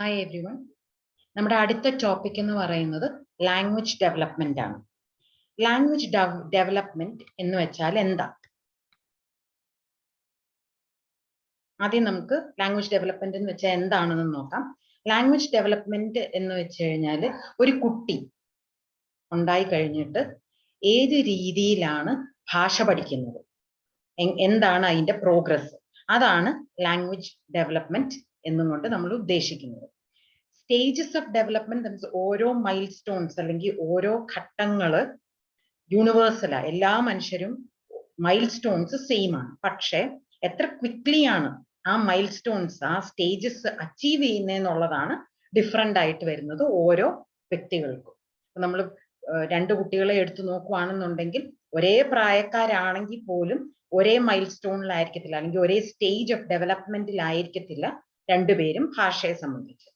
Hi every one. നമ്മുടെ അടുത്ത topic എന്ന് പറയുന്നത് ലാംഗ്വേജ് ഡെവലപ്മെന്റ് ആണ്. ലാംഗ്വേജ് ഡെവലപ്മെന്റ് എന്ന് വെച്ചാൽ എന്താ? ആദ്യം നമുക്ക് ലാംഗ്വേജ് ഡെവലപ്മെന്റ് എന്ന് വെച്ചാൽ എന്താണെന്ന് നോക്കാം. ലാംഗ്വേജ് ഡെവലപ്മെന്റ് എന്ന് വെച്ച് കഴിഞ്ഞാൽ ഒരു കുട്ടി ഉണ്ടായി കഴിഞ്ഞിട്ട് ഏത് രീതിയിലാണ് ഭാഷ പഠിക്കുന്നത്, എന്താണ് അതിന്റെ പ്രോഗ്രസ്, അതാണ് ലാംഗ്വേജ് ഡെവലപ്മെന്റ് എന്നുകൊണ്ട് നമ്മൾ ഉദ്ദേശിക്കുന്നത്. സ്റ്റേജസ് ഓഫ് ഡെവലപ്മെന്റ്, ഓരോ മൈൽ സ്റ്റോൺസ് അല്ലെങ്കിൽ ഓരോ ഘട്ടങ്ങള് യൂണിവേഴ്സലാ. എല്ലാ മനുഷ്യരും മൈൽ സ്റ്റോൺസ് സെയിം ആണ്. പക്ഷെ എത്ര ക്വിക്ലി ആണ് ആ മൈൽ സ്റ്റോൺസ്, ആ സ്റ്റേജസ് അച്ചീവ് ചെയ്യുന്നതെന്നുള്ളതാണ് ഡിഫറെന്റ് ആയിട്ട് വരുന്നത് ഓരോ വ്യക്തികൾക്കും. നമ്മൾ രണ്ട് കുട്ടികളെ എടുത്തു നോക്കുവാണെന്നുണ്ടെങ്കിൽ ഒരേ പ്രായക്കാരാണെങ്കിൽ പോലും ഒരേ മൈൽ സ്റ്റോണിലായിരിക്കത്തില്ല, അല്ലെങ്കിൽ ഒരേ സ്റ്റേജ് ഓഫ് ഡെവലപ്മെന്റിലായിരിക്കത്തില്ല രണ്ടുപേരും ഭാഷയെ സംബന്ധിച്ച്.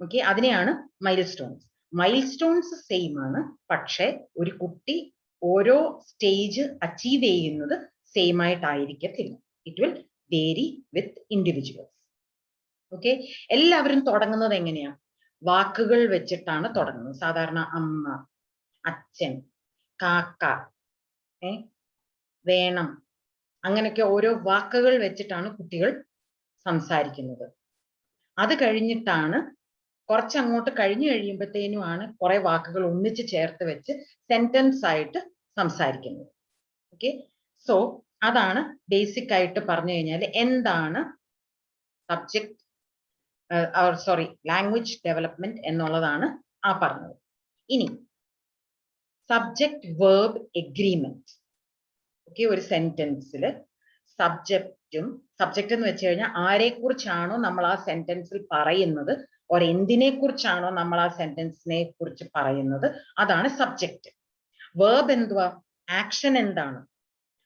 ഓക്കെ, അതിനെയാണ് milestones. Milestones same ആണ്, പക്ഷെ ഒരു കുട്ടി ഓരോ സ്റ്റേജ് അച്ചീവ് ചെയ്യുന്നത് സെയിം ആയിട്ടായിരിക്കത്തില്ല. It will vary with individuals. Okay, എല്ലാവരും തുടങ്ങുന്നത് എങ്ങനെയാ? വാക്കുകൾ വെച്ചിട്ടാണ് തുടങ്ങുന്നത്. സാധാരണ അമ്മ, അച്ഛൻ, കാക്ക, വേണം, അങ്ങനെയൊക്കെ ഓരോ വാക്കുകൾ വെച്ചിട്ടാണ് കുട്ടികൾ സംസാരിക്കുന്നത്. അത് കഴിഞ്ഞിട്ടാണ് കുറച്ചങ്ങോട്ട് കഴിഞ്ഞു കഴിയുമ്പോഴത്തേനുമാണ് കുറെ വാക്കുകൾ ഒന്നിച്ച് ചേർത്ത് വെച്ച് സെന്റൻസ് ആയിട്ട് സംസാരിക്കുന്നത്. ഓക്കെ, സോ അതാണ് ബേസിക് ആയിട്ട് പറഞ്ഞു കഴിഞ്ഞാൽ എന്താണ് സബ്ജക്ട് ലാംഗ്വേജ് ഡെവലപ്മെന്റ് എന്നുള്ളതാണ് ആ പറഞ്ഞത്. ഇനി സബ്ജക്ട് വേർബ് എഗ്രിമെന്റ്. ഓക്കെ, ഒരു സെന്റൻസിൽ സബ്ജക്റ്റ് എന്ന് വെച്ച് കഴിഞ്ഞാൽ ആരെ കുറിച്ചാണോ നമ്മൾ ആ സെന്റൻസിൽ പറയുന്നത്, എന്തിനെ കുറിച്ചാണോ നമ്മൾ ആ സെന്റൻസിനെ കുറിച്ച് പറയുന്നത്, അതാണ് സബ്ജക്റ്റ്. വേർബ് എന്തുവാ? ആക്ഷൻ എന്താണ്?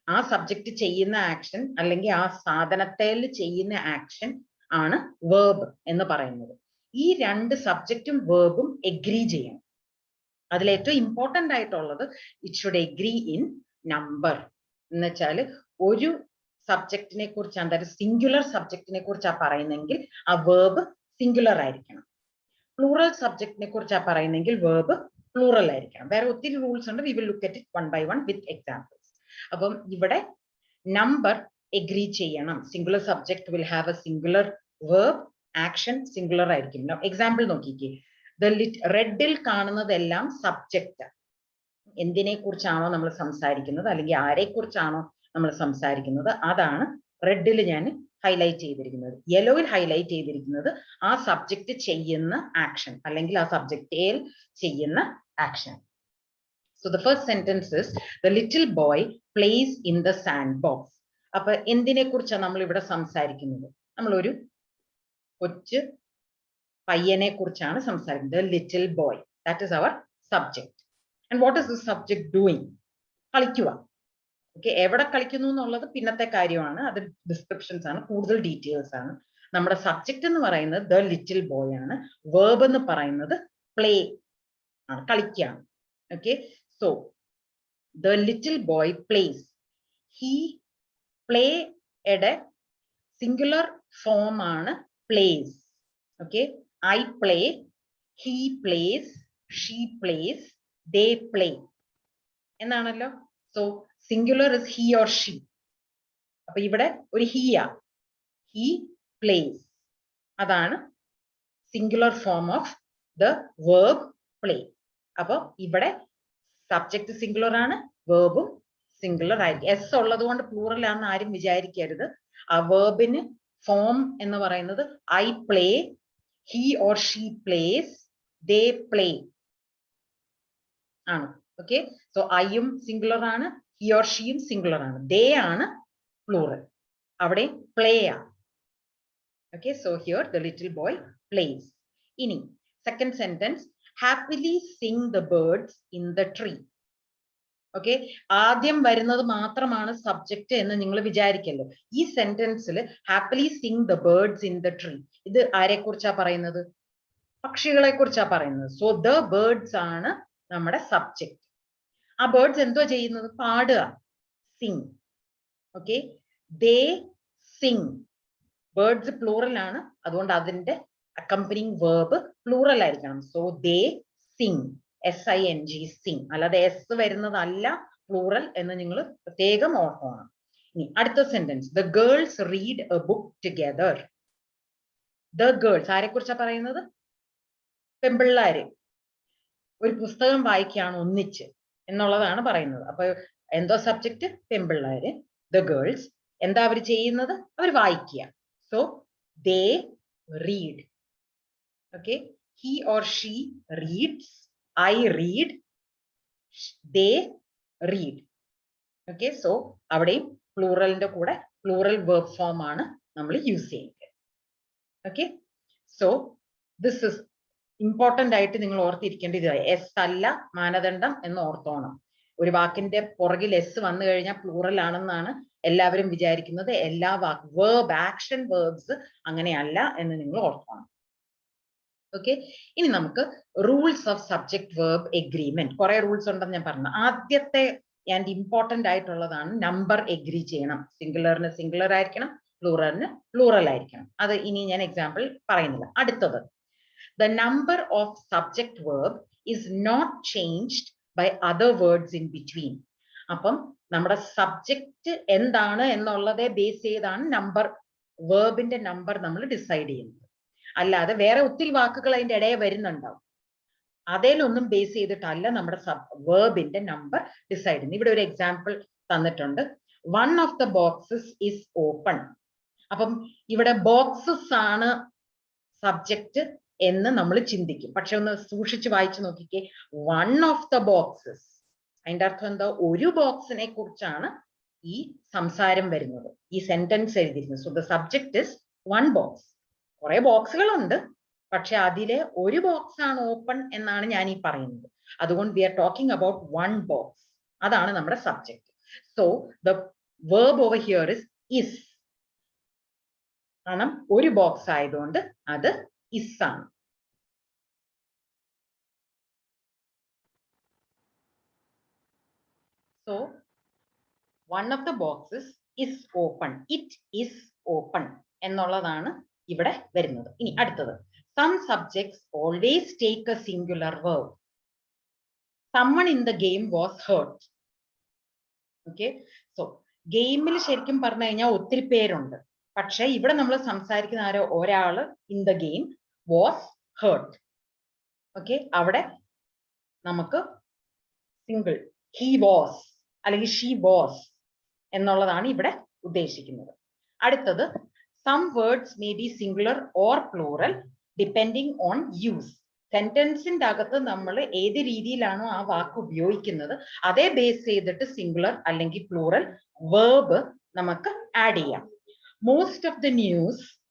ആ സബ്ജക്റ്റ് ചെയ്യുന്ന ആക്ഷൻ അല്ലെങ്കിൽ ആ സാധനത്തിൽ ചെയ്യുന്ന ആക്ഷൻ ആണ് വേർബ് എന്ന് പറയുന്നത്. ഈ രണ്ട് സബ്ജക്റ്റും വേർബും എഗ്രി ചെയ്യണം. അതിൽ ഏറ്റവും ഇമ്പോർട്ടന്റ് ആയിട്ടുള്ളത് it should agree in number. എന്ന് വെച്ചാൽ ഒരു സബ്ജക്റ്റിനെ കുറിച്ചാണ്, അതായത് സിംഗുലർ സബ്ജക്റ്റിനെ കുറിച്ചാണ് പറയുന്നെങ്കിൽ ആ വേർബ് സിംഗുലർ ആയിരിക്കണം. പ്ലൂറൽ സബ്ജക്റ്റിനെ കുറിച്ചാണ് പറയുന്നെങ്കിൽ വേർബ് പ്ലൂറൽ ആയിരിക്കണം. വേറെ ഒത്തിരി റൂൾസ് ഉണ്ട്. We will look at it one by one with examples. അപ്പം ഇവിടെ നമ്പർ എഗ്രി ചെയ്യണം. Singular subject will have a singular verb, action singular ആയിരിക്കും. എക്സാമ്പിൾ നോക്കിക്കേ. റെഡിൽ കാണുന്നതെല്ലാം സബ്ജക്റ്റ്. എന്തിനെ കുറിച്ചാണോ നമ്മൾ സംസാരിക്കുന്നത് അല്ലെങ്കിൽ ആരെ കുറിച്ചാണോ നമ്മൾ സംസാരിക്കുന്നത്, അതാണ് റെഡിൽ ഞാൻ ഹൈലൈറ്റ് ചെയ്തിരിക്കുന്നത്. യെലോയിൽ ഹൈലൈറ്റ് ചെയ്തിരിക്കുന്നത് ആ സബ്ജക്റ്റ് ചെയ്യുന്ന ആക്ഷൻ അല്ലെങ്കിൽ ആ സബ്ജക്റ്റിൽ ചെയ്യുന്ന action. So the first sentence is the little boy place in the sand box. അപ്പൊ എന്തിനെ കുറിച്ചാണ് നമ്മൾ ഇവിടെ സംസാരിക്കുന്നത്? നമ്മളൊരു കൊച്ചു പയ്യനെ കുറിച്ചാണ് സംസാരിക്കുന്നത്. The little boy, that is our subject. And what is the subject doing? കളിക്കുക. ഓക്കെ, എവിടെ കളിക്കുന്നു എന്നുള്ളത് പിന്നത്തെ കാര്യമാണ്, അത് ഡിസ്ക്രിപ്ഷൻസ് ആണ്, കൂടുതൽ ഡീറ്റെയിൽസ് ആണ്. നമ്മുടെ സബ്ജക്ട് എന്ന് പറയുന്നത് ദ ലിറ്റിൽ ബോയ് ആണ്. വേർബ് എന്ന് പറയുന്നത് പ്ലേ ആണ്, കളിക്കുകയാണ്. Okay, so the little boy plays. He പ്ലേയുടെ സിംഗുലർ ഫോം ആണ് plays. Okay, I play, he plays, she plays, they play എന്നാണല്ലോ. So singular is he or she. അപ്പൊ ഇവിടെ ഒരു ഹിയാ, ഹി പ്ലേസ്, അതാണ് singular form of the verb play. അപ്പൊ ഇവിടെ subject singular ആണ്, വേർബും സിംഗുലർ ആയിരിക്കും. എസ് ഉള്ളത് കൊണ്ട് പ്ലൂറൽ ആണെന്ന് ആരും വിചാരിക്കരുത്. ആ വേർബിന് ഫോം എന്ന് പറയുന്നത് I play, he or she plays, they play ആണ്. ഓക്കെ, സോ ഐയും സിംഗുലർ ആണ്, ഹി ഓർ ഷീയും സിംഗുലർ ആണ്, ദേ ആണ് പ്ലൂറൽ, അവിടെ പ്ലേ ആണ്. Okay, so here the little boy plays. ഇനി second sentence, happily sing the birds in the tree. Okay, ആദ്യം വരുന്നത് മാത്രമാണ് സബ്ജക്റ്റ് എന്ന് നിങ്ങൾ വിചാരിക്കല്ലോ. ഈ സെന്റൻസിൽ happily sing the birds in the tree, ഇത് ആരെ കുറിച്ചാ പറയുന്നത്? പക്ഷികളെ കുറിച്ചാ പറയുന്നത്. സോ ദ ബേർഡ്സ് ആണ് നമ്മുടെ സബ്ജക്റ്റ്. ആ ബേർഡ്സ് എന്തോ ചെയ്യുന്നത്? പാടുക, സിംഗ്. ഓക്കെ, ദേ സിംഗ്. ബേർഡ്സ് പ്ലൂറൽ ആണ്, അതുകൊണ്ട് അതിന്റെ accompanying verb plural ആയിരിക്കണം. So they sing, SING, sing. അല്ലാതെ S വരുന്നതല്ല plural എന്ന് നിങ്ങൾ പ്രത്യേകം ഓർക്കണം. ഇനി അടുത്ത sentence, the girls read a book together. The girls ആരെ കുറിച്ചാ പറയുന്നത്? പെൺപിള്ളാര് ഒരു പുസ്തകം വായിക്കുകയാണ് ഒന്നിച്ച് എന്നുള്ളതാണ് പറയുന്നത്. അപ്പൊ എന്തോ സബ്ജക്റ്റ്? പെൺപിള്ളാര്. The girls എന്താ അവർ ചെയ്യുന്നത്? അവർ വായിക്കുക. So they read. Okay, he or she reads, I read, they read. Okay, so അവിടെയും പ്ലൂറലിന്റെ കൂടെ പ്ലൂറൽ verb form ആണ് നമ്മൾ യൂസ് ചെയ്യുന്നത്. Okay, so this is important ആയിട്ട് നിങ്ങൾ ഓർത്തിരിക്കേണ്ടത്. എസ് അല്ല മാനദണ്ഡം എന്ന് ഓർത്തോണം. ഒരു വാക്കിന്റെ പുറകിൽ എസ് വന്നു കഴിഞ്ഞാൽ പ്ലൂറൽ ആണെന്നാണ് എല്ലാവരും വിചാരിക്കുന്നത്. എല്ലാ വേർബ് ആക്ഷൻ വേർബ്സ് അങ്ങനെയല്ല എന്ന് നിങ്ങൾ ഓർത്തോണം. ഓക്കെ, ഇനി നമുക്ക് rules of subject verb agreement. കുറെ റൂൾസ് ഉണ്ടെന്ന് ഞാൻ പറഞ്ഞു. ആദ്യത്തെ ആൻഡ് ഇമ്പോർട്ടന്റ് ആയിട്ടുള്ളതാണ് നമ്പർ എഗ്രി ചെയ്യണം. സിംഗുലറിന് സിംഗുലർ ആയിരിക്കണം, പ്ലൂറലിന് പ്ലൂറൽ ആയിരിക്കണം. അത് ഇനി ഞാൻ എക്സാമ്പിൾ പറയുന്നില്ല. അടുത്തത്, the number of subject verb is not changed by other words in between. അപ്പം നമ്മുടെ സബ്ജക്റ്റ് എന്താണ് എന്നുള്ളതെ ബേസ് ചെയ്താണ് നമ്പർ, വേർബിന്റെ നമ്പർ നമ്മൾ ഡിസൈഡ് ചെയ്യുന്നത്. അല്ലാതെ വേറെ ഒത്തിരി വാക്കുകൾ അതിന്റെ ഇടയിൽ വരുന്നുണ്ടാവും. അതിലൊന്നും ബേസ് ചെയ്തിട്ടല്ല നമ്മുടെ വേർബിന്റെ നമ്പർ ഡിസൈഡ് ചെയ്യുന്നത്. ഇവിടെ ഒരു എക്സാമ്പിൾ തന്നിട്ടുണ്ട്. One of the boxes is open. അപ്പം ഇവിടെ ബോക്സസ് ആണ് സബ്ജക്റ്റ് എന്ന് നമ്മൾ ചിന്തിക്കും. പക്ഷെ ഒന്ന് സൂക്ഷിച്ച് വായിച്ചു നോക്കിക്കേ. വൺ ഓഫ് ദ ബോക്സസ്, അതിന്റെ അർത്ഥം എന്താ? ഒരു ബോക്സിനെ കുറിച്ചാണ് ഈ സംസാരം വരുന്നത്, ഈ സെന്റൻസ് എഴുതിയിരുന്നത്. So the subject is one box. കുറെ ബോക്സുകളുണ്ട്, പക്ഷെ അതിലെ ഒരു ബോക്സ് ആണ് ഓപ്പൺ എന്നാണ് ഞാൻ ഈ പറയുന്നത്. അതുകൊണ്ട് we are talking about one box. അതാണ് നമ്മുടെ subject. So the verb over here is. കാരണം ഒരു ബോക്സ് ആയതുകൊണ്ട് അത് is ആണ്. So one of the boxes is open. It is open എന്നുള്ളതാണ് ഇവിടെ വരുന്നത്. ഇനി അടുത്തത്, some subjects always take a singular verb. Someone in the game was hurt. Okay, so ഗെയിമിൽ ശരിക്കും പറഞ്ഞു കഴിഞ്ഞാൽ ഒത്തിരി പേരുണ്ട്. പക്ഷെ ഇവിടെ നമ്മൾ സംസാരിക്കുന്ന ഒരാള് in the game was hurt. Okay, അവിടെ നമുക്ക് സിംഗിൾ ഹി വാസ് അല്ലെങ്കിൽ ഷീ വാസ് എന്നുള്ളതാണ് ഇവിടെ ഉദ്ദേശിക്കുന്നത്. അടുത്തത്, some words may be singular or plural depending on use. സെന്റൻസിന്റെ അകത്ത് നമ്മൾ ഏത് രീതിയിലാണോ ആ വാക്ക് ഉപയോഗിക്കുന്നത് അതേ ബേസ് ചെയ്തിട്ട് സിംഗുലർ അല്ലെങ്കിൽ പ്ലൂറൽ വേർബ് നമുക്ക് ആഡ് ചെയ്യാം. മോസ്റ്റ് ഓഫ് ദ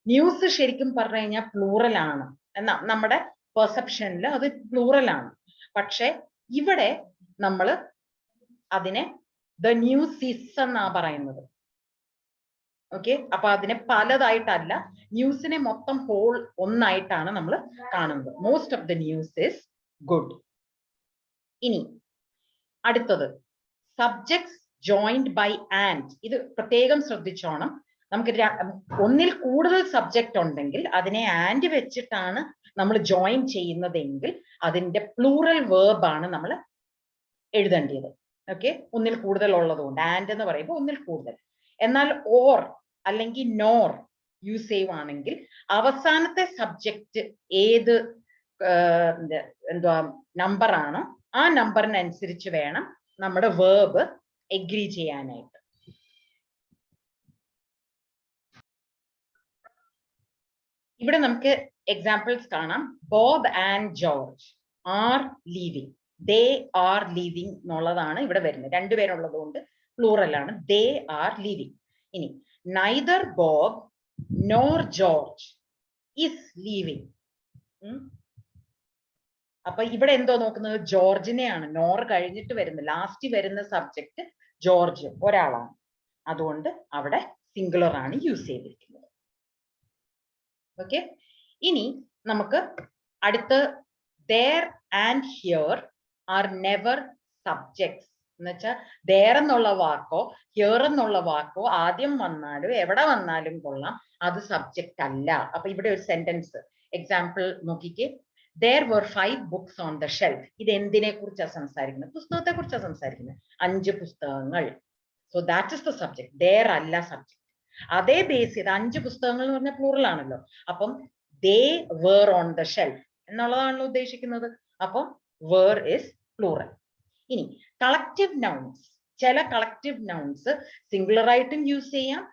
ന്യൂസ് ശരിക്കും പറഞ്ഞു കഴിഞ്ഞാൽ പ്ലൂറൽ ആണ് എന്നാ നമ്മുടെ പെർസെപ്ഷനിൽ അത് പ്ലൂറൽ ആണ്. പക്ഷെ ഇവിടെ നമ്മൾ അതിനെ ദ ന്യൂസ് ഇസ് എന്നാ പറയുന്നത്. ഓക്കെ, അപ്പൊ അതിനെ പലതായിട്ടല്ല, ന്യൂസിനെ മൊത്തം ഹോൾ ഒന്നായിട്ടാണ് നമ്മൾ കാണുന്നത്. Most of the news is good. ഇനി അടുത്തത്, സബ്ജക്ട്സ് ജോയിൻഡ് ബൈ ആൻഡ്. ഇത് പ്രത്യേകം ശ്രദ്ധിച്ചോണം. നമുക്ക് ഒന്നിൽ കൂടുതൽ സബ്ജക്റ്റ് ഉണ്ടെങ്കിൽ അതിനെ ആൻഡ് വെച്ചിട്ടാണ് നമ്മൾ ജോയിൻ ചെയ്യുന്നതെങ്കിൽ അതിന്റെ പ്ലൂറൽ വേർബ് ആണ് നമ്മൾ എഴുതേണ്ടത്. ഓക്കെ, ഒന്നിൽ കൂടുതൽ ഉള്ളതുകൊണ്ട് ആൻഡ് എന്ന് പറയുമ്പോൾ ഒന്നിൽ കൂടുതൽ. എന്നാൽ ഓർ അല്ലെങ്കിൽ നോർ യൂസ് ചെയ്യുവാണെങ്കിൽ അവസാനത്തെ സബ്ജക്റ്റ് ഏത് എന്തുവാ നമ്പർ ആണോ ആ നമ്പറിനനുസരിച്ച് വേണം നമ്മുടെ വേർബ് എഗ്രി ചെയ്യാനായിട്ട്. ഇവിടെ നമുക്ക് എക്സാമ്പിൾസ് കാണാം. Bob and George are leaving. They are leaving എന്നുള്ളതാണ് ഇവിടെ വരുന്നത്. രണ്ടുപേരുള്ളത് കൊണ്ട് പ്ലൂറൽ ആണ്. They are leaving. ഇനി neither Bob nor George is leaving. അപ്പൊ ഇവിടെ എന്തോ നോക്കുന്നത്? ജോർജിനെയാണ്. നോർ കഴിഞ്ഞിട്ട് വരുന്ന ലാസ്റ്റ് വരുന്ന സബ്ജക്ട് ജോർജ് ഒരാളാണ്. അതുകൊണ്ട് അവിടെ സിംഗുലർ ആണ് യൂസ് ചെയ്തിരിക്കുന്നത്. ഓക്കെ, ഇനി നമുക്ക് അടുത്ത there and here are never subjects. എന്ന് വെച്ചാൽ there എന്നുള്ള വാക്കോ here എന്നുള്ള വാക്കോ ആദ്യം വന്നാലും എവിടെ വന്നാലും കൊള്ളാം, അത് സബ്ജക്റ്റ് അല്ല. അപ്പൊ ഇവിടെ ഒരു സെന്റൻസ് എക്സാമ്പിൾ നോക്കിക്കേ, there were 5 books on the shelf. ഇത് എന്തിനെ കുറിച്ചാണ് സംസാരിക്കുന്നത്? പുസ്തകത്തെ കുറിച്ചാണ് സംസാരിക്കുന്നത്. 5 പുസ്തകങ്ങൾ. So that is the subject. There അല്ല subject. അതേ ബേസ് ചെയ്ത് 5 പുസ്തകങ്ങൾ എന്ന് പറഞ്ഞാൽ പ്ലൂറൽ ആണല്ലോ. അപ്പം they were on the shelf എന്നുള്ളതാണല്ലോ ഉദ്ദേശിക്കുന്നത്. അപ്പം were is plural. ഇനി കളക്റ്റീവ് നൗൺസ്, ചില കളക്റ്റീവ് നൗൺസ് സിംഗുലർ ആയിട്ടും യൂസ് ചെയ്യാം,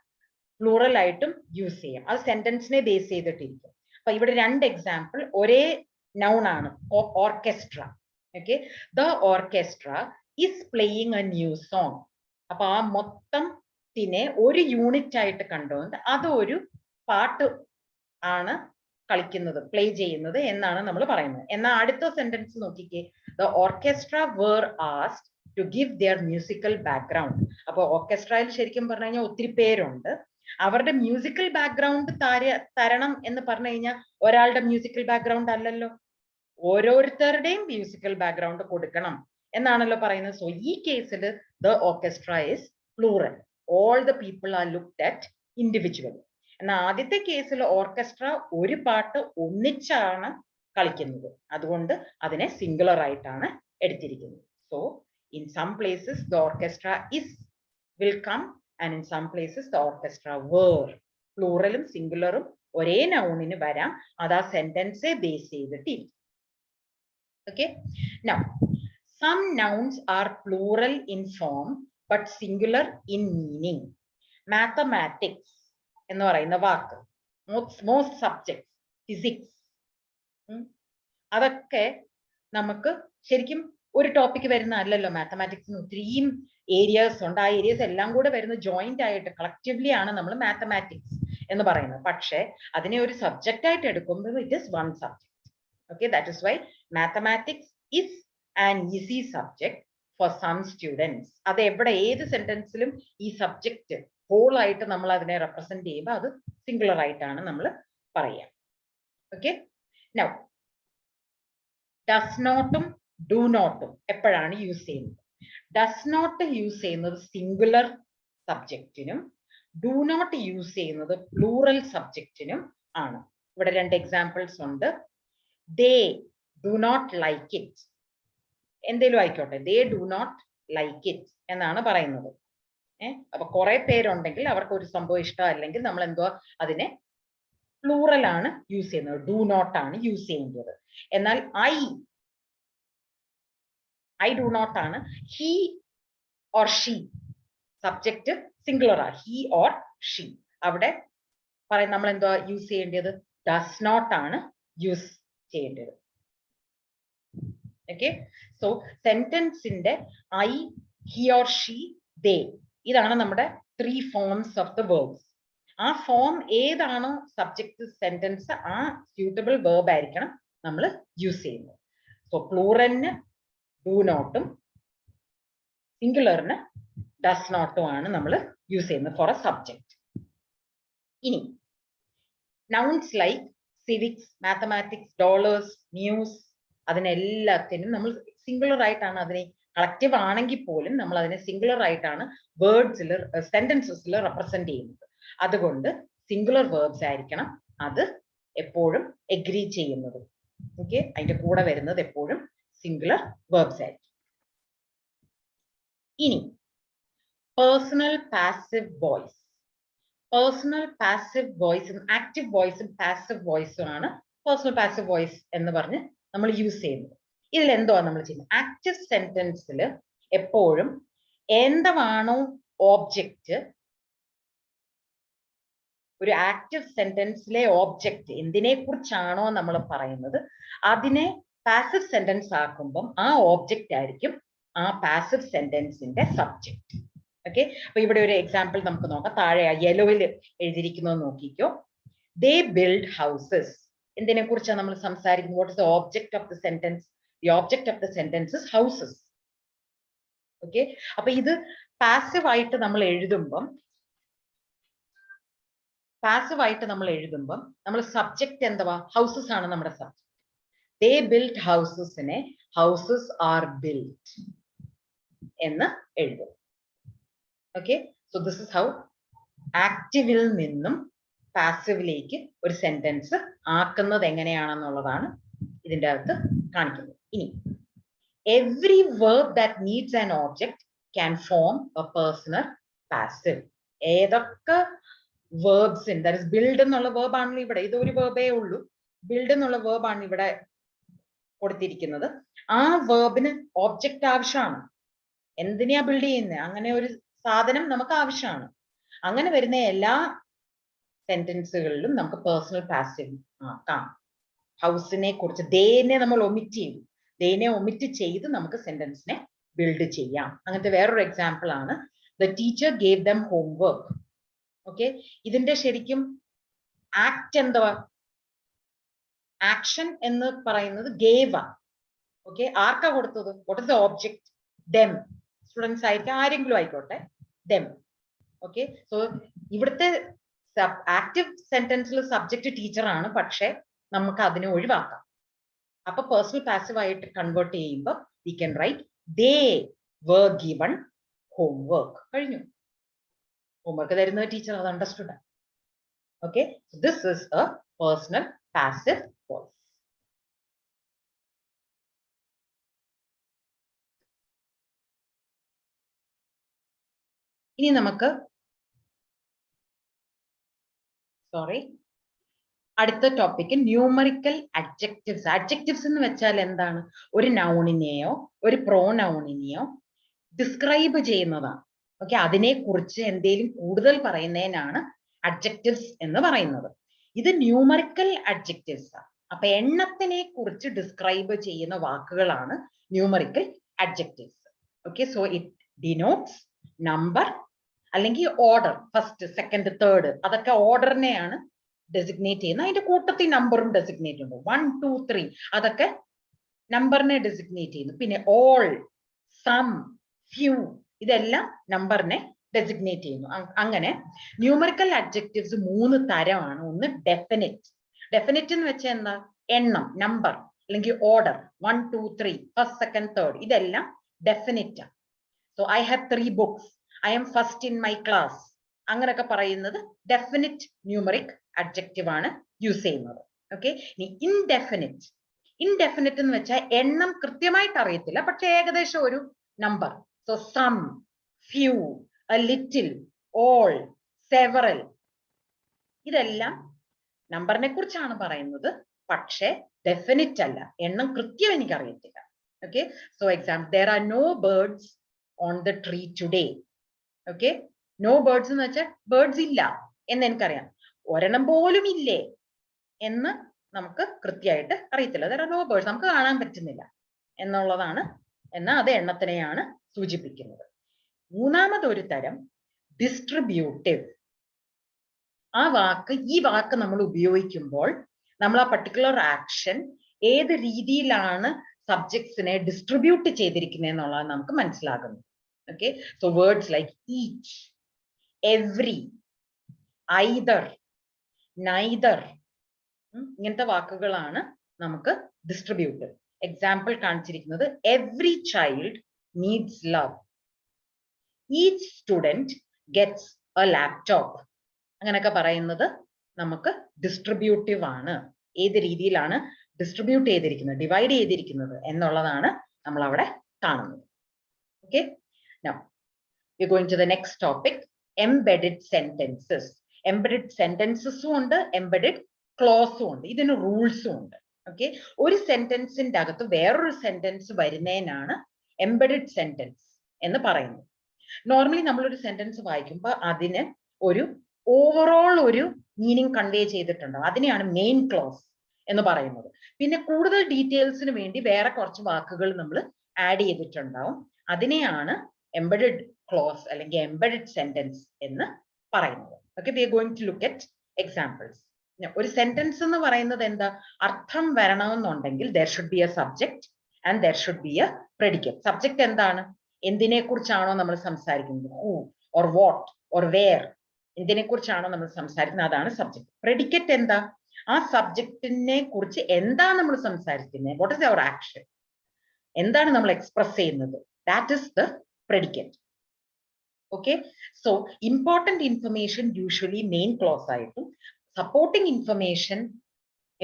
പ്ലൂറൽ ആയിട്ടും യൂസ് ചെയ്യാം. അത് സെന്റൻസിനെ ബേസ് ചെയ്തിട്ടിരിക്കും. അപ്പൊ ഇവിടെ 2 എക്സാമ്പിൾ ഒരേ നൗൺ ആണ്, orchestra. Okay, the orchestra is playing A new song. അപ്പൊ ആ മൊത്തത്തിനെ ഒരു യൂണിറ്റ് ആയിട്ട് കണ്ടുകൊണ്ട് അത് ഒരു പാട്ട് ആണ് കളിക്കുന്നത്, പ്ലേ ചെയ്യുന്നത് എന്നാണ് നമ്മൾ പറയുന്നത്. എന്നാൽ അടുത്ത സെന്റൻസ് നോക്കിക്കേ, the orchestra were asked to give their musical background. അപ്പൊ ഓർക്കസ്ട്രയിൽ ശരിക്കും പറഞ്ഞു കഴിഞ്ഞാൽ ഒത്തിരി പേരുണ്ട്. അവരുടെ മ്യൂസിക്കൽ ബാക്ക്ഗ്രൗണ്ട് തരണം എന്ന് പറഞ്ഞു കഴിഞ്ഞാൽ ഒരാളുടെ മ്യൂസിക്കൽ ബാക്ക്ഗ്രൗണ്ട് അല്ലല്ലോ, ഓരോരുത്തരുടെയും മ്യൂസിക്കൽ ബാക്ക്ഗ്രൗണ്ട് കൊടുക്കണം എന്നാണല്ലോ പറയുന്നത്. സോ ഈ കേസിൽ the orchestra is plural. All the people are looked at individual. എന്നാൽ ആദ്യത്തെ കേസിൽ ഓർക്കസ്ട്ര ഒരു പാട്ട് ഒന്നിച്ചാണ് കളിക്കുന്നത്, അതുകൊണ്ട് അതിനെ സിംഗുലർ ആയിട്ടാണ് എടുത്തിരിക്കുന്നത്. So in some places the orchestra is will come and in some places the orchestra were. പ്ലൂറലും സിംഗുലറും ഒരേ നൗണിന് വരാം, അത് ആ സെന്റൻസെ ബേസ് ചെയ്തിട്ടിരിക്കും. Okay, now some nouns are plural in form but singular in meaning. Mathematics എന്ന് പറയുന്ന വാക്ക്, most subjects, physics, അതൊക്കെ നമുക്ക് ശരിക്കും ഒരു ടോപ്പിക് വരുന്ന അല്ലല്ലോ. മാത്തമാറ്റിക്സിന് ഒത്തിരിയും ഏരിയാസ് ഉണ്ട്. ആ ഏരിയാസ് എല്ലാം കൂടെ വരുന്ന ജോയിന്റ് ആയിട്ട് കളക്റ്റീവ്ലി ആണ് നമ്മൾ മാത്തമാറ്റിക്സ് എന്ന് പറയുന്നത്. പക്ഷെ അതിനെ ഒരു സബ്ജക്റ്റ് ആയിട്ട് എടുക്കുമ്പോൾ it is one subject. Okay, that is why mathematics is an easy subject for some students. അത് എവിടെ ഏത് സെന്റൻസിലും ഈ സബ്ജക്റ്റ് ഹോൾ ആയിട്ട് നമ്മൾ അതിനെ റെപ്രസെന്റ് ചെയ്യുമ്പോൾ അത് സിംഗുലർ ആയിട്ടാണ് നമ്മൾ പറയുക. ഓക്കെ, നൗ ഡസ് നോട്ടും ഡു നോട്ടും എപ്പോഴാണ് യൂസ് ചെയ്യുന്നത്? ഡസ് നോട്ട് യൂസ് ചെയ്യുന്നത് സിംഗുലർ സബ്ജക്റ്റിനും ഡു നോട്ട് യൂസ് ചെയ്യുന്നത് പ്ലൂറൽ സബ്ജക്റ്റിനും ആണ്. ഇവിടെ 2 എക്സാമ്പിൾസ് ഉണ്ട്. They do not like it. എന്തേലും ആയിക്കോട്ടെ, they do not like it എന്നാണ് പറയുന്നത്. അപ്പൊ കുറെ പേരുണ്ടെങ്കിൽ അവർക്ക് ഒരു സംഭവം ഇഷ്ടമല്ലെങ്കിൽ നമ്മൾ എന്തോ അതിനെ പ്ലൂറൽ ആണ് യൂസ് ചെയ്യുന്നത്, ഡു നോട്ട് ആണ് യൂസ് ചെയ്യേണ്ടത്. എന്നാൽ ഐ ഡു നോട്ട് ആണ്. He or she subject singular ആണ്, ഹി ഓർ ഷീ. അവിടെ നമ്മൾ എന്തോ യൂസ് ചെയ്യേണ്ടത്? ഡസ് നോട്ട് ആണ് യൂസ് ചെയ്യേണ്ടത്. ഓക്കെ, സോ സെന്റൻസിന്റെ I, he or she, they, ഇതാണ് നമ്മുടെ 3 ഫോംസ് ഓഫ് ദ വേർബ്സ്. ആ ഫോം ഏതാണോ സബ്ജക്റ്റ് സെന്റൻസ്, ആ സ്യൂട്ടബിൾ വേർബ് ആയിരിക്കണം നമ്മൾ യൂസ് ചെയ്യുന്നത്. സോ പ്ലൂറലിന് ഡു നോട്ടും സിംഗുലറിന് ഡസ് നോട്ടും ആണ് നമ്മൾ യൂസ് ചെയ്യുന്നത് ഫോർ എ സബ്ജക്ട്. ഇനി nouns like civics, mathematics, dollars, news, അതിനെല്ലാത്തിനും നമ്മൾ സിംഗുലർ ആയിട്ടാണ്, അതിനെ കളക്റ്റീവ് ആണെങ്കിൽ പോലും നമ്മൾ അതിനെ സിംഗുലർ ആയിട്ടാണ് വേർഡ്സിൽ, സെന്റൻസസിൽ റെപ്രസെന്റ് ചെയ്യുന്നത്. അതുകൊണ്ട് സിംഗുലർ വേർബ്സ് ആയിരിക്കണം അത് എപ്പോഴും എഗ്രി ചെയ്യുന്നത്. ഓക്കെ, അതിന്റെ കൂടെ വരുന്നത് എപ്പോഴും സിംഗുലർ വേർബ്സ് ആയിരിക്കും. ഇനി personal passive voice. Personal passive വോയിസും ആക്റ്റീവ് വോയിസും പാസീവ് വോയിസും ആണ് പേഴ്സണൽ പാസീവ് വോയിസ് എന്ന് പറഞ്ഞ് നമ്മൾ യൂസ് ചെയ്യുന്നത്. ഇതിൽ എന്തോ നമ്മൾ ചെയ്യുന്നത്? ആക്റ്റീവ് സെന്റൻസിൽ എപ്പോഴും എന്താണോ ഓബ്ജക്റ്റ്, ഒരു ആക്റ്റീവ് സെന്റൻസിലെ ഓബ്ജക്റ്റ് എന്തിനെ കുറിച്ചാണോ നമ്മൾ പറയുന്നത്, അതിനെ പാസീവ് സെന്റൻസ് ആക്കുമ്പം ആ ഓബ്ജക്റ്റ് ആയിരിക്കും ആ പാസീവ് സെന്റൻസിന്റെ സബ്ജക്റ്റ്. ഓക്കെ, അപ്പൊ ഇവിടെ ഒരു എക്സാമ്പിൾ നമുക്ക് നോക്കാം. താഴെ യെലോയിൽ എഴുതിയിരിക്കുന്നത് നോക്കിക്കോ. They build houses. എന്തിനെ കുറിച്ചാണ് നമ്മൾ സംസാരിക്കുന്നത്? What is the object of the sentence? The object of the sentence is houses. Okay, അപ്പൊ ഇത് പാസീവ് ആയിട്ട് നമ്മൾ എഴുതുമ്പം നമ്മൾ സബ്ജക്റ്റ് എന്തുവാ? ഹൗസസ് ആണ് നമ്മുടെ സബ്ജക്ട്. ദേ ബിൽഡ് ഹൗസസിനെ ഹൗസസ് ആർ ബിൽഡ് എന്ന് എഴുതും. Okay, so this is how active-il നിന്നും പാസീവിലേക്ക് ഒരു സെന്റൻസ് ആക്കുന്നത് എങ്ങനെയാണെന്നുള്ളതാണ് ഇതിന്റെ അകത്ത് കാണിക്കുന്നത്. ഇനി every verb that needs an object can form a personal passive. ഏതൊക്കെ verbs in that is build എന്നുള്ള verb ആണല്ലോ ഇവിടെ, ഇത് ഒരു verbേ ഉള്ളൂ. build എന്നുള്ള verb ആണ് ഇവിടെ കൊടുത്തിരിക്കുന്നത്. ആ verbന് object ആവശ്യമാണ്. എന്തിനാ ബിൽഡ് ചെയ്യുന്നത്? അങ്ങനെ ഒരു സാധനം നമുക്ക് ആവശ്യമാണ്. അങ്ങനെ വരുന്ന എല്ലാ സെന്റൻസുകളിലും നമുക്ക് പേഴ്സണൽ പാസീവ് ആക്കാം. ഹൗസിനെ കുറിച്ച് ദേനെ നമ്മൾ ഒമിറ്റ് ചെയ്തു, ദേനെ ഒമിറ്റ് ചെയ്ത് നമുക്ക് സെന്റൻസിനെ ബിൽഡ് ചെയ്യാം. അങ്ങനത്തെ വേറൊരു എക്സാമ്പിൾ ആണ് the teacher gave dum homework. Okay, ഇതിന്റെ ശരിക്കും ആക്ട് എന്തുവാ? ആക്ഷൻ എന്ന് പറയുന്നത് ഗേവ്. ഓക്കെ, ആർക്കാ കൊടുത്തത്? What is the object? Them. Students ആയിരിക്കും, ആരെങ്കിലും ആയിക്കോട്ടെ, ദം. ഓക്കെ, സോ ഇവിടുത്തെ ആക്റ്റീവ് സെന്റൻസിൽ സബ്ജക്ട് ടീച്ചർ ആണ്, പക്ഷെ നമുക്ക് അതിനെ ഒഴിവാക്കാം. അപ്പൊ പേഴ്സണൽ പാസീവ് ആയിട്ട് കൺവേർട്ട് ചെയ്യുമ്പോൾ we can write they were given homework. കഴിഞ്ഞു. ഹോംവർക്ക് തരുന്നത് ടീച്ചർ, അത് understood. Okay, this is a personal passive voice. ഇനി നമുക്ക് അടുത്ത ടോപ്പിക് ന്യൂമറിക്കൽ അഡ്ജക്റ്റീവ്സ്. അഡ്ജക്റ്റീവ്സ് എന്ന് വെച്ചാൽ എന്താണ്? ഒരു നൗണിനെയോ ഒരു പ്രോനൗണിനെയോ ഡിസ്ക്രൈബ് ചെയ്യുന്നതാണ്. ഓക്കെ, അതിനെ കുറിച്ച് എന്തെങ്കിലും കൂടുതൽ പറയുന്നതിനാണ് അഡ്ജക്റ്റീവ്സ് എന്ന് പറയുന്നത്. ഇത് ന്യൂമറിക്കൽ അഡ്ജക്റ്റീവ്സ് ആണ്. അപ്പൊ എണ്ണത്തിനെ കുറിച്ച് ഡിസ്ക്രൈബ് ചെയ്യുന്ന വാക്കുകളാണ് numerical adjectives. Okay, so it denotes number അല്ലെങ്കിൽ ഓർഡർ, ഫസ്റ്റ് സെക്കൻഡ് തേർഡ്, അതൊക്കെ ഓർഡറിനെയാണ് ഡെസിഗ്നേറ്റ് ചെയ്യുന്നത്. അതിന്റെ കൂട്ടത്തിൽ നമ്പറും ഡെസിഗ്നേറ്റ് ഉണ്ട്. 1 2 3 അതൊക്കെ നമ്പറിനെ ഡെസിഗ്നേറ്റ് ചെയ്യുന്നു. പിന്നെ ഓൾ, സം, ഫ്യൂ ഇതെല്ലാം നമ്പറിനെ ഡെസിഗ്നേറ്റ് ചെയ്യുന്നു. അങ്ങനെ ന്യൂമറിക്കൽ അഡ്ജക്റ്റീവ്സ് 3 തരമാണ്. ഒന്ന് ഡെഫിനിറ്റ്. ഡെഫിനിറ്റ് എന്ന് വെച്ചാൽ എന്താ? എണ്ണം, നമ്പർ അല്ലെങ്കിൽ ഓർഡർ. 1 2 3 ഫസ്റ്റ് സെക്കൻഡ് തേർഡ് ഇതെല്ലാം ഡെഫിനിറ്റ് ആണ്. So I have 3 books, I am first in my class, അങ്ങനെയൊക്കെ പറയുന്നത് ഡെഫിനിറ്റ് ന്യൂമറിക് അഡ്ജക്റ്റീവ് ആണ് യൂസ് ചെയ്യുന്നത്. ഓക്കെ, ഇനി ഇൻഡെഫിനിറ്റ്. ഇൻഡെഫിനിറ്റ് എന്ന് വെച്ചാൽ എണ്ണം കൃത്യമായിട്ട് അറിയത്തില്ല, പക്ഷെ ഏകദേശം ഒരു number. So some, few, a little, all, several ഇതെല്ലാം നമ്പറിനെ കുറിച്ചാണ് പറയുന്നത്, പക്ഷെ ഡെഫിനിറ്റ് അല്ല, എണ്ണം കൃത്യം എനിക്ക് അറിയത്തില്ല. Okay, so example, there are no birds on the tree today. Okay, no birds എന്ന് വെച്ചാൽ ബേർഡ്സ് ഇല്ല എന്ന് എനിക്കറിയാം, ഒരെണ്ണം പോലും ഇല്ലേ എന്ന് നമുക്ക് കൃത്യമായിട്ട് അറിയത്തില്ല. there are no birds, നമുക്ക് കാണാൻ പറ്റുന്നില്ല എന്നുള്ളതാണ്. എന്നാൽ അത് എണ്ണത്തിനെയാണ് സൂചിപ്പിക്കുന്നത്. മൂന്നാമതൊരു തരം ഡിസ്ട്രിബ്യൂട്ടീവ്. ഈ വാക്ക് നമ്മൾ ഉപയോഗിക്കുമ്പോൾ നമ്മൾ ആ പർട്ടിക്കുലർ ആക്ഷൻ ഏത് രീതിയിലാണ് സബ്ജക്ട്സിനെ ഡിസ്ട്രിബ്യൂട്ട് ചെയ്തിരിക്കുന്നത് എന്നുള്ളത് നമുക്ക് മനസ്സിലാകുന്നു. Okay, so words like each, every, either, neither ഇങ്ങനത്തെ വാക്കുകളാണ് നമുക്ക് ഡിസ്ട്രിബ്യൂട്ടീവ്. എക്സാമ്പിൾ കാണിച്ചിരിക്കുന്നത് every child needs love, each student gets a laptop. അങ്ങനെയൊക്കെ പറയുന്നത് നമുക്ക് ഡിസ്ട്രിബ്യൂട്ടീവ് ആണ്. ഏത് രീതിയിലാണ് ഡിസ്ട്രിബ്യൂട്ട് ചെയ്തിരിക്കുന്നത്, ഡിവൈഡ് ചെയ്തിരിക്കുന്നത് എന്നുള്ളതാണ് നമ്മൾ അവിടെ കാണുന്നത്. Okay, now we're going to the next topic, embedded sentences. embedded sentences ഉണ്ട്, embedded clause ഉണ്ട്. ഇതിന് റൂൾസും ഉണ്ട്. ഓക്കെ, ഒരു സെന്റൻസിന്റെ അകത്ത് വേറൊരു സെന്റൻസ് വരുന്നതിനാണ് embedded sentence എന്ന് പറയുന്നത്. നോർമലി നമ്മളൊരു സെന്റൻസ് വായിക്കുമ്പോൾ അതിന് ഒരു ഓവറോൾ ഒരു മീനിങ് കൺവേ ചെയ്തിട്ടുണ്ടാവും. അതിനെയാണ് മെയിൻ ക്ലോസ് എന്ന് പറയുന്നത്. പിന്നെ കൂടുതൽ ഡീറ്റെയിൽസിന് വേണ്ടി വേറെ കുറച്ച് വാക്കുകൾ നമ്മൾ ആഡ് ചെയ്തിട്ടുണ്ടാവും. അതിനെയാണ് embedded clause അല്ലെങ്കിൽ embedded sentence എന്ന് പറയുന്നത്. Okay, we are going to look at examples. ഒരു സെന്റൻസ് എന്ന് പറയുന്നത് എന്താ? അർത്ഥം വരണമെന്നുണ്ടെങ്കിൽ there should be a subject and there should be a predicate. Subject എന്താണ്? എന്തിനെ കുറിച്ചാണോ നമ്മൾ സംസാരിക്കുന്നത്, who or what or where, എന്തിനെ കുറിച്ചാണോ നമ്മൾ സംസാരിക്കുന്നത് അതാണ് സബ്ജക്ട്. predicate എന്താ? ആ സബ്ജക്റ്റിനെ കുറിച്ച് എന്താണ് നമ്മൾ സംസാരിക്കുന്നത്, what is our action, എന്താണ് നമ്മൾ എക്സ്പ്രസ് ചെയ്യുന്നത്, that is the predicate. Okay, so important information usually main clause ആയിട്ടും സപ്പോർട്ടിംഗ് ഇൻഫർമേഷൻ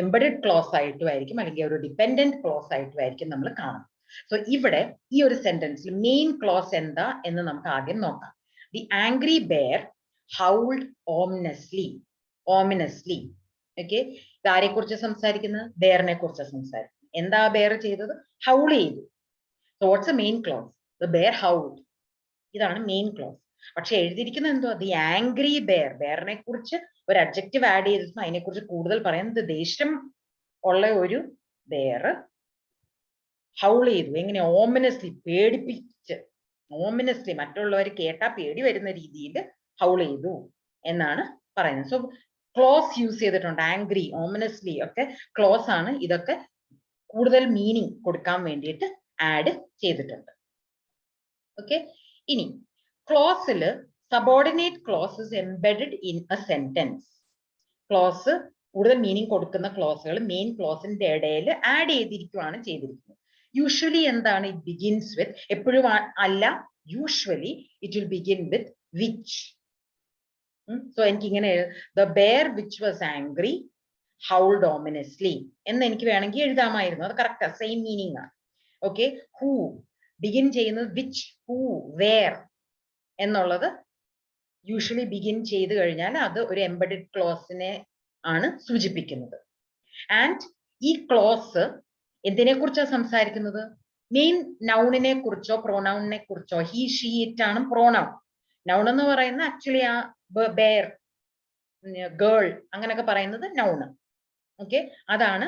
എംബഡഡ് ക്ലോസ് ആയിട്ടുമായിരിക്കും അല്ലെങ്കിൽ ഒരു ഡിപെൻഡന്റ് ക്ലോസ് ആയിട്ടുമായിരിക്കും നമ്മൾ കാണും. സോ ഇവിടെ ഈ ഒരു സെന്റൻസിൽ മെയിൻ ക്ലോസ് എന്താ എന്ന് നമുക്ക് ആദ്യം നോക്കാം. The angry bear howled ominously. Okay, ഇതാരെ കുറിച്ച് സംസാരിക്കുന്നത്? ബെയറിനെ കുറിച്ച് സംസാരിക്കുന്നത്. എന്താ ബെയർ ചെയ്തത്? ഹൗൾ ചെയ്തു. So what's a main clause? The bear howled. ഇതാണ് മെയിൻ ക്ലോസ്. പക്ഷെ എഴുതിയിരിക്കുന്നത് എന്തോ? The angry bear. ബെയറിനെ കുറിച്ച് ഒരു അഡ്ജക്റ്റീവ് ആഡ് ചെയ്തിട്ട് അതിനെ കുറിച്ച് കൂടുതൽ പറയുന്നത് ദേഷ്യം ഉള്ള ഒരു ബെയർ ഹൗൾ ചെയ്തു. എങ്ങനെ? ഓമിനസ്ലി, പേടിപ്പിച്ച്, ഓമിനസ്ലി മറ്റുള്ളവർ കേട്ടാ പേടി വരുന്ന രീതിയിൽ ഹൗൾ ചെയ്തു എന്നാണ് പറയുന്നത്. സോ ക്ലോസ് യൂസ് ചെയ്തിട്ടുണ്ട്. ആംഗ്രി, ഓമിനസ്ലി ഒക്കെ ക്ലോസ് ആണ്. ഇതൊക്കെ കൂടുതൽ മീനിങ് കൊടുക്കാൻ വേണ്ടിയിട്ട് ആഡ് ചെയ്തിട്ടുണ്ട്. ഓക്കെ, ഇനി ക്ലോസിൽ subordinate clauses embedded in a sentence. Clause കൂടുതൽ മീനിങ് കൊടുക്കുന്ന ക്ലോസുകൾ മെയിൻ ക്ലോസിന്റെ ഇടയിൽ ആഡ് ചെയ്തിരിക്കുകയാണ് ചെയ്തിരിക്കുന്നത്. യൂഷ്വലി എന്താണ്? ഇറ്റ് ബിഗിൻസ് വിത്ത്, എപ്പോഴും അല്ല, usually it will begin with which. So എനിക്ക് ഇങ്ങനെ the bear which was angry howled ominously എന്ന് എനിക്ക് വേണമെങ്കിൽ എഴുതാമായിരുന്നു. അത് കറക്റ്റാ, സെയിം മീനിങ് ആണ്. ഓക്കെ, ഹൂ ബിഗിൻ ചെയ്യുന്നത് വിച്ച്, ഹൂ, വേർ എന്നുള്ളത് യൂഷ്വലി ബിഗിൻ ചെയ്ത് കഴിഞ്ഞാൽ അത് ഒരു എംബഡഡ് ക്ലോസിനെ ആണ് സൂചിപ്പിക്കുന്നത്. ആൻഡ് ഈ ക്ലോസ് എന്തിനെ കുറിച്ചാണ് സംസാരിക്കുന്നത്? മെയിൻ നൗണിനെ കുറിച്ചോ പ്രോനൗണിനെ കുറിച്ചോ. ഹി, ഷീ, ഇറ്റ് ആണ് പ്രോനൗൺ. നൗൺ എന്ന് പറയുന്നത് ആക്ച്വലി ആ ബെയർ, ഗേൾ അങ്ങനെയൊക്കെ പറയുന്നത് നൗണ്. ഓക്കെ, അതാണ്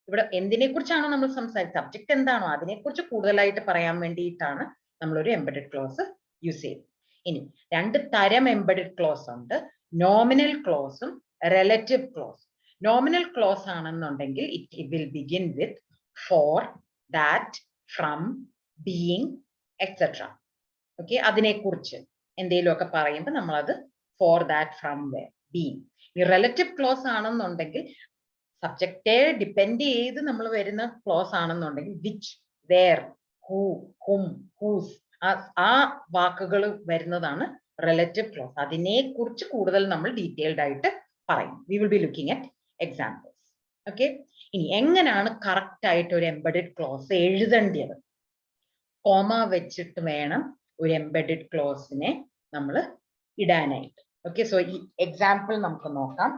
ഇവിടെ എന്തിനെ കുറിച്ചാണോ നമ്മൾ സംസാരിച്ചത്, സബ്ജക്ട് എന്താണോ അതിനെക്കുറിച്ച് കൂടുതലായിട്ട് പറയാൻ വേണ്ടിയിട്ടാണ് നമ്മളൊരു എംബഡഡ് ക്ലോസ് യൂസ് ചെയ്തത്. ഇനി രണ്ട് തരം എംബഡഡ് ക്ലോസ് ഉണ്ട്. നോമിനൽ ക്ലോസും റിലേറ്റീവ് ക്ലോസ്. നോമിനൽ ക്ലോസ് ആണെന്നുണ്ടെങ്കിൽ it will begin with for, that, from, being, etcetera. Okay, അതിനെക്കുറിച്ച് എന്തെങ്കിലുമൊക്കെ പറയുമ്പോൾ നമ്മളത് for, that, from, where, being. ഈ റിലേറ്റീവ് ക്ലോസ് ആണെന്നുണ്ടെങ്കിൽ സബ്ജക്റ്റെ ഡിപ്പെൻഡ് ചെയ്ത് നമ്മൾ വരുന്ന ക്ലോസ് ആണെന്നുണ്ടെങ്കിൽ which, where, who, whom, whose, ആ വാക്കുകൾ വരുന്നതാണ് റിലേറ്റീവ് ക്ലോസ്. അതിനെക്കുറിച്ച് കൂടുതൽ നമ്മൾ ഡീറ്റെയിൽഡ് ആയിട്ട് പറയും. We will be looking at examples. Okay, ഇനി എങ്ങനെയാണ് കറക്റ്റ് ആയിട്ട് ഒരു എംബഡഡ് ക്ലോസ് എഴുതേണ്ടത്? കോമ വെച്ചിട്ട് വേണം ഒരു എംബഡഡ് ക്ലോസിനെ നമ്മൾ ഇടാനായിട്ട്. ഓക്കെ, സോ ഈ എക്സാമ്പിൾ നമുക്ക് നോക്കാം.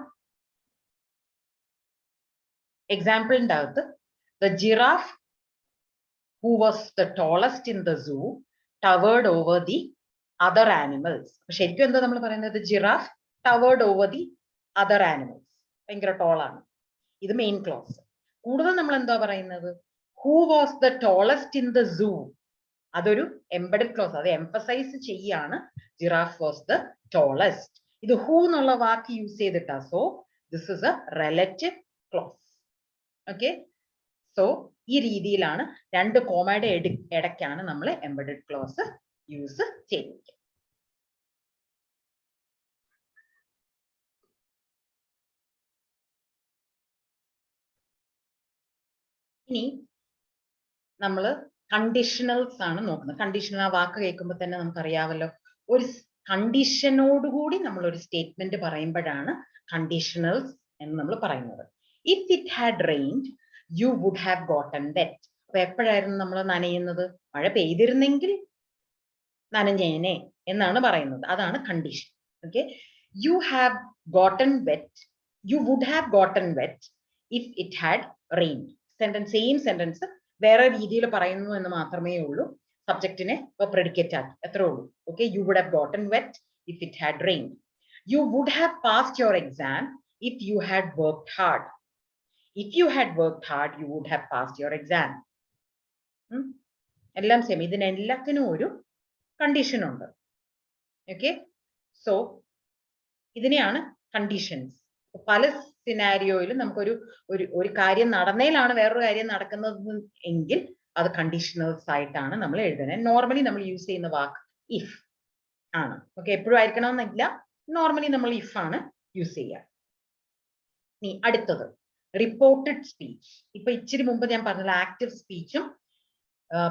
എക്സാമ്പിളിന്റെ അകത്ത് the giraffe who was the tallest in the zoo towered over the other animals. ശരിക്കും എന്താ നമ്മൾ പറയുന്നത്? Giraffe towered over the other animals. ഭയങ്കര ടോൾ ആണ്. ഇത് മെയിൻ ക്ലോസ്. കൂടുതൽ നമ്മൾ എന്താ പറയുന്നത്? who was the tallest in the zoo. അതൊരു എംബഡഡ് ക്ലോസ്. അത് എംഫസൈസ് ചെയ്യാണ് ജിറാഫ് was the tallest. ഇത് who എന്നുള്ള വാക്ക് യൂസ് ചെയ്തിട്ടാ. So this is a relative clause. Okay, so ഈ രീതിയിലാണ് രണ്ട് കോമയുടെ ഇടയ്ക്കാണ് നമ്മൾ എംബഡഡ് ക്ലോസ് യൂസ് ചെയ്തിരിക്കുന്നത്. ഇനി നമ്മൾ കണ്ടീഷണൽസ് ആണ് നോക്കുന്നത്. കണ്ടീഷണൽ ആ വാക്ക് കേൾക്കുമ്പോൾ തന്നെ നമുക്കറിയാമല്ലോ, ഒരു കണ്ടീഷനോടുകൂടി നമ്മൾ ഒരു സ്റ്റേറ്റ്മെന്റ് പറയുമ്പോഴാണ് കണ്ടീഷണൽസ് എന്ന് നമ്മൾ പറയുന്നത്. If it had rained, you would have gotten wet. അപ്പൊ എപ്പോഴായിരുന്നു നമ്മൾ നനയുന്നത്? മഴ പെയ്തിരുന്നെങ്കിൽ നനഞ്ഞേനെ എന്നാണ് പറയുന്നത്. അതാണ് condition. Okay, you have gotten wet, you would have gotten wet if it had rained. Sentence, same sentence വേറെ രീതിയിൽ പറയുന്നു എന്ന് മാത്രമേ ഉള്ളൂ. സബ്ജക്റ്റിനെ പ്രെഡിക്കേറ്റ് ആക്കി, അത്രേ ഉള്ളൂ. Okay, you would have gotten wet if it had rained. You would have passed your exam if you had worked hard. If you had worked hard, you would have passed your exam. എല്ലാം same. ഇതിനെല്ലാത്തിനും ഒരു condition ഉണ്ട്. Okay, so ഇതിനെയാണ് conditions. പല സിനാരിയോയിലും നമുക്കൊരു ഒരു കാര്യം നടന്നേലാണ് വേറൊരു കാര്യം നടക്കുന്നത് എങ്കിൽ അത് കണ്ടീഷണൽസ് ആയിട്ടാണ് നമ്മൾ എഴുതുന്നത്. നോർമലി നമ്മൾ യൂസ് ചെയ്യുന്ന വാക്ക് ഇഫ് ആണ്. ഓക്കെ, എപ്പോഴും ആയിരിക്കണമെന്നില്ല. നോർമലി നമ്മൾ ഇഫ് ആണ് യൂസ് ചെയ്യുക. ഇനി അടുത്തത് റിപ്പോർട്ടഡ് സ്പീച്ച്. ഇപ്പൊ ഇച്ചിരി മുമ്പ് ഞാൻ പറഞ്ഞത് ആക്റ്റീവ് സ്പീച്ചും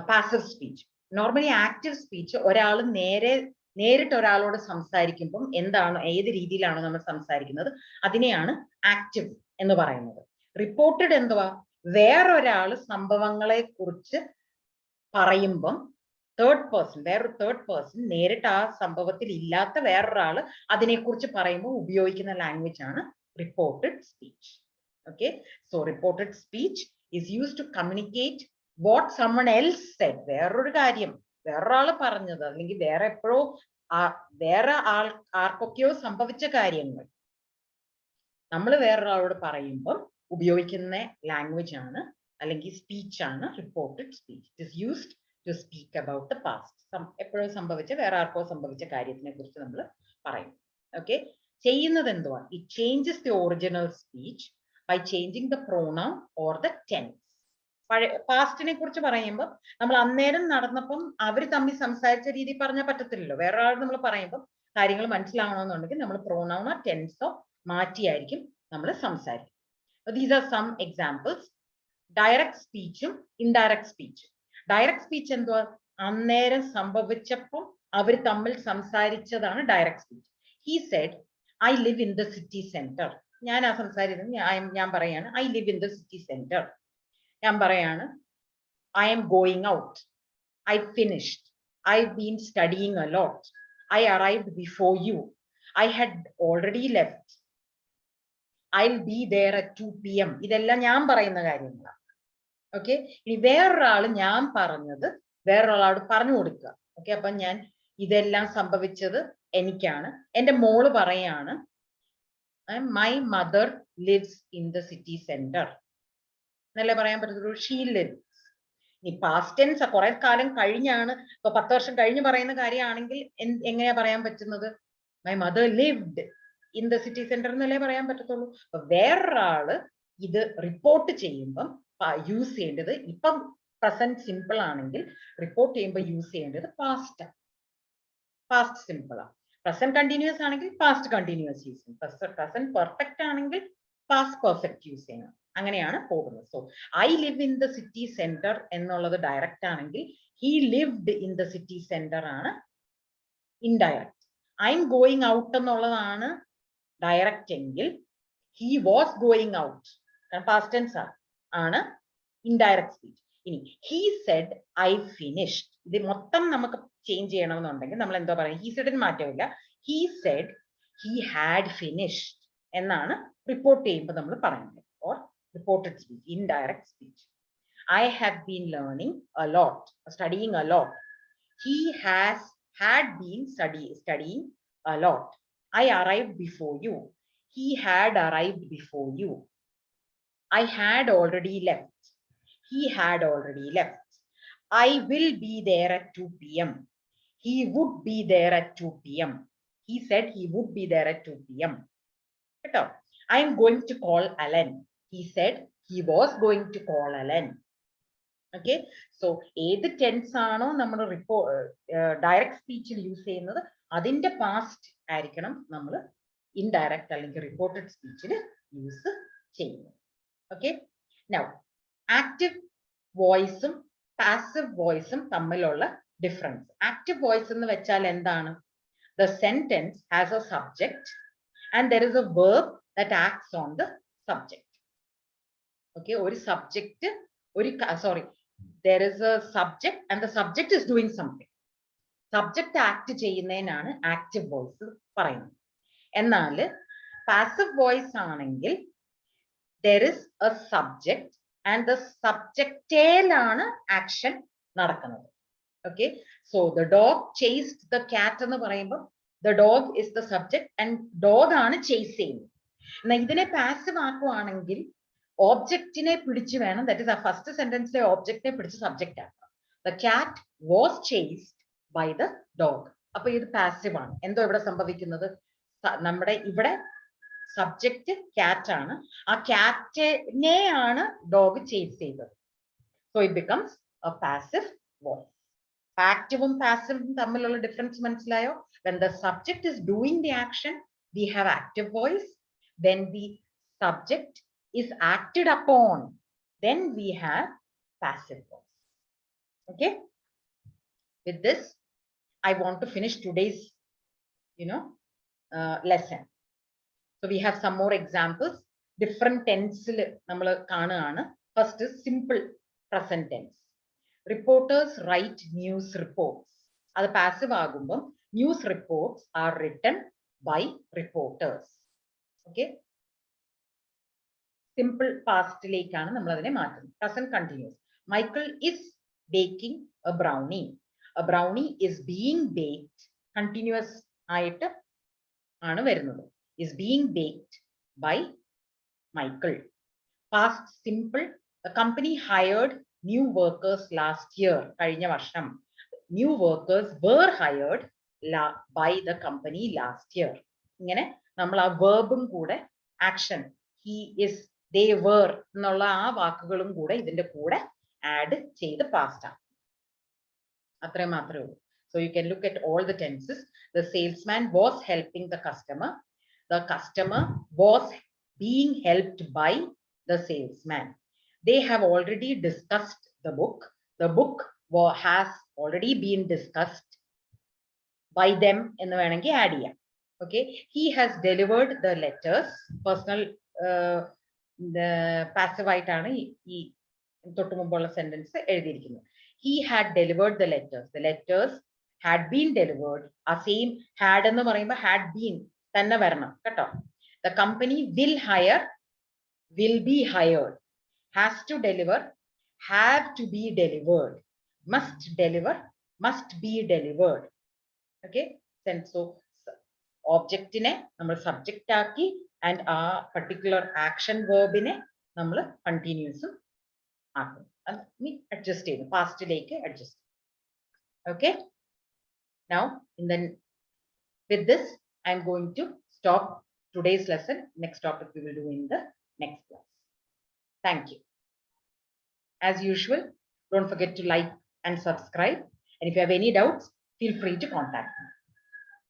പാസീവ് സ്പീച്ചും. നോർമലി ആക്റ്റീവ് സ്പീച്ച് ഒരാൾ നേരെ നേരിട്ട് ഒരാളോട് സംസാരിക്കുമ്പം എന്താണ്, ഏത് രീതിയിലാണോ നമ്മൾ സംസാരിക്കുന്നത് അതിനെയാണ് ആക്റ്റീവ് എന്ന് പറയുന്നത്. റിപ്പോർട്ടഡ് എന്തുവാ, വേറൊരാള് സംഭവങ്ങളെ കുറിച്ച് പറയുമ്പം വേറൊരു തേർഡ് പേഴ്സൺ നേരിട്ട് ആ സംഭവത്തിൽ ഇല്ലാത്ത വേറൊരാള് അതിനെക്കുറിച്ച് പറയുമ്പോൾ ഉപയോഗിക്കുന്ന ലാംഗ്വേജ് ആണ് reported speech. Okay, so reported speech is used to communicate what someone else said. വേറൊരു കാര്യം വേറൊരാള് പറഞ്ഞത് അല്ലെങ്കിൽ വേറെ എപ്പോഴോ വേറെ ആർക്കൊക്കെയോ സംഭവിച്ച കാര്യങ്ങൾ നമ്മൾ വേറൊരാളോട് പറയുമ്പോൾ ഉപയോഗിക്കുന്ന ലാംഗ്വേജ് ആണ് അല്ലെങ്കിൽ സ്പീച്ച് ആണ് reported speech. It is used to speak about the past. എപ്പോഴോ സംഭവിച്ച വേറെ ആർക്കോ സംഭവിച്ച കാര്യത്തിനെ കുറിച്ച് നമ്മൾ പറയും. ഓക്കെ, ചെയ്യുന്നത് എന്തുവാ, it changes the original speech by changing the pronoun or the tense. പാസ്റ്റിനെ കുറിച്ച് പറയുമ്പോൾ നമ്മൾ അന്നേരം നടന്നപ്പം അവർ തമ്മിൽ സംസാരിച്ച രീതി പറഞ്ഞാൽ പറ്റത്തില്ലല്ലോ. വേറെ ആൾ നമ്മൾ പറയുമ്പോൾ കാര്യങ്ങൾ മനസ്സിലാവണമെന്നുണ്ടെങ്കിൽ നമ്മൾ പ്രോനൗണോ ടെൻസോ മാറ്റിയായിരിക്കും നമ്മൾ സംസാരിക്കും. These are some examples. Direct സ്പീച്ചും ഇൻഡയറക്റ്റ് സ്പീച്ചും. ഡയറക്റ്റ് സ്പീച്ച് എന്തുവാ, അന്നേരം സംഭവിച്ചപ്പം അവർ തമ്മിൽ സംസാരിച്ചതാണ് direct speech. He said I live in the city centre. ഞാൻ ആ സംസാരിക്കുന്നത് ഞാൻ പറയാണ് I live in the city centre. ഞാൻ പറയാണ് I am going out, I finished, I been studying a lot, I arrived before you, I had already left, I will be there at 2 PM. ഇതെല്ലാം ഞാൻ പറയുന്ന കാര്യങ്ങളാണ്. Okay, ഇനി വേറൊരാള് ഞാൻ പറഞ്ഞത് വേറൊരാളോട് പറഞ്ഞു കൊടുക്കുക. ഓക്കെ, അപ്പൊ ഞാൻ ഇതെല്ലാം സംഭവിച്ചത് എനിക്കാണ്. എന്റെ മോള് പറയാണ് my mother lives in the city center എന്നല്ലേ പറയാൻ പറ്റത്തുള്ളൂ. She lives. ഈ പാസ്റ്റ് ടെൻസ് കുറെ കാലം കഴിഞ്ഞാണ്, ഇപ്പൊ 10 വർഷം കഴിഞ്ഞ് പറയുന്ന കാര്യമാണെങ്കിൽ എങ്ങനെയാ പറയാൻ പറ്റുന്നത്, my mother lived in the city centre എന്നല്ലേ പറയാൻ പറ്റത്തുള്ളൂ. അപ്പൊ വേറൊരാള് ഇത് റിപ്പോർട്ട് ചെയ്യുമ്പം യൂസ് ചെയ്യേണ്ടത്, ഇപ്പം പ്രസന്റ് സിമ്പിൾ ആണെങ്കിൽ റിപ്പോർട്ട് ചെയ്യുമ്പോൾ യൂസ് ചെയ്യേണ്ടത് പാസ്റ്റ് സിമ്പിൾ ആണ്. പ്രസന്റ് കണ്ടിന്യൂസ് ആണെങ്കിൽ പാസ്റ്റ് കണ്ടിന്യൂസ് യൂസ് ചെയ്യും. പ്രസന്റ് പെർഫെക്റ്റ് ആണെങ്കിൽ പാസ്റ്റ് പെർഫെക്റ്റ് യൂസ് ചെയ്യണം. അങ്ങനെയാണ് പോകുന്നത്. So I live in the city centre എന്നുള്ളത് ഡയറക്റ്റ് ആണെങ്കിൽ he lived in the city centre ആണ് indirect. I am going out എന്നുള്ളതാണ് ഡയറക്റ്റ് എങ്കിൽ he was going out past tense ആണ് ഇൻഡയറക്റ്റ് സ്പീച്ച്. ഇനി ഹി സെഡ് ഐ ഫിനിഷ്ഡ്, ഇത് മൊത്തം നമുക്ക് ചേഞ്ച് ചെയ്യണമെന്നുണ്ടെങ്കിൽ നമ്മൾ എന്തോ പറയും, ഹി സെഡിന് മാറ്റമില്ല. He said he had finished എന്നാണ് റിപ്പോർട്ട് ചെയ്യുമ്പോൾ നമ്മൾ പറയുന്നത്. Or reported speech, indirect speech. I have been learning a lot, studying a lot. He had been studying a lot. I arrived before you. He had arrived before you. I had already left. He had already left. I will be there at 2 PM. He would be there at 2 PM. He said he would be there at 2 PM. I am going to call Alan. He said he was going to call Alan. Okay, so ഏത് tense ആണോ നമ്മൾ direct സ്പീച്ചിൽ use ചെയ്യുന്നത് അതിന്റെ past ആയിരിക്കണം നമ്മൾ indirect അല്ലെങ്കിൽ reported സ്പീച്ചിൽ use ചെയ്യുന്നത്. Okay, now active വോയിസും പാസീവ് വോയിസും തമ്മിലുള്ള ഡിഫറൻസ്. ആക്റ്റീവ് വോയിസ് എന്ന് വെച്ചാൽ എന്താണ്, the sentence has a subject and there is a verb that acts on the subject. Okay, ഒരു subject there is a subject and the subject is doing something. Subject act ചെയ്യുന്നതിനാണ് active voice പറയുന്നത്. എന്നാൽ passive voice ആണെങ്കിൽ there is a subject and the subjectേലാണ് action നടക്കുന്നത്. Okay, so the dog chased the cat എന്ന് പറയുമ്പോൾ the dog is the subject and dog ആണ് chase ചെയ്യുന്നത്. എന്നാൽ ഇതിനെ പാസീവ് ആക്കുവാണെങ്കിൽ ഓബ്ജക്റ്റിനെ പിടിച്ചു വേണം, ദാറ്റ് ഇസ് ആ ഫസ്റ്റ് സെന്റൻസിലെ ഓബ്ജക്റ്റിനെ പിടിച്ച് സബ്ജക്റ്റ് ആക്കാം. The cat was chased by the dog. അപ്പൊ ഇത് പാസീവ് ആണ്. എന്തോ ഇവിടെ സംഭവിക്കുന്നത്, നമ്മുടെ ഇവിടെ സബ്ജക്റ്റ് കാറ്റ് ആണ്, ആ കാറ്റിനെ ആണ് ഡോഗ് ചേസ് ചെയ്തത്. So it becomes a passive voice. ആക്റ്റീവും പാസീവും തമ്മിലുള്ള ഡിഫറൻസ് മനസ്സിലായോ? When the subject is doing the action, we have active voice. When the subject is acted upon, then we have passive voice. Okay, with this I want to finish today's, lesson. So we have some more examples. Different tense നമ്മൾ കാണുകയാണ്. First is simple present tense. Reporters write news reports. അത് passive ആകുമ്പോൾ news reports are written by reporters. Okay. Simple past ലേക്കാണ് നമ്മൾ അതിനെ മാറ്റുന്നത്. Present continuous. Michael is baking a brownie. A brownie is being baked. Continuous ആയിട്ട് ആണ് വരുന്നത്. Is being baked by Michael. Past simple. The company hired new workers last year. കഴിഞ്ഞ വർഷം. New workers were hired by the company last year. ഇങ്ങനെ നമ്മൾ ആ verbും കൂടെ action, he is, they were എന്നുള്ള ആ വാക്കുകളും കൂടെ ഇതിന്റെ കൂടെ add ചെയ്ത് past ആണ്. അത്രേ മാത്രമേ ഉള്ളൂ. So you can look at all the tenses. The salesman was helping the customer. The customer was being helped by the salesman. They have already discussed the book. The book has already been discussed by them എന്ന് വേണമെങ്കിൽ add ചെയ്യാം. Okay. He has delivered the letters. Personal passive ആയിട്ടാണ് ഈ തൊട്ട് മുമ്പുള്ള sentence എഴുതിയിരിക്കുന്നത്. He had delivered the letters. The letters had been delivered. ആ same had എന്ന് പറയുമ്പോൾ had been തന്നെ വരണം കേട്ടോ. The company will hire, will be hired. Has to deliver, have to be delivered. Must deliver, must be delivered. Okay. So objectനെ നമ്മൾ subject ആക്കി and ആ particular action വേർബിനെ നമ്മൾ കണ്ടിന്യൂസും ആക്കും. അഡ്ജസ്റ്റ് ചെയ്യുന്നു, പാസ്റ്റിലേക്ക് adjust. Okay. Now with this I am going to stop today's lesson. Next topic we will do in the next class. Thank you. As usual, don't forget to like and subscribe. And if you have any doubts, feel free to contact me.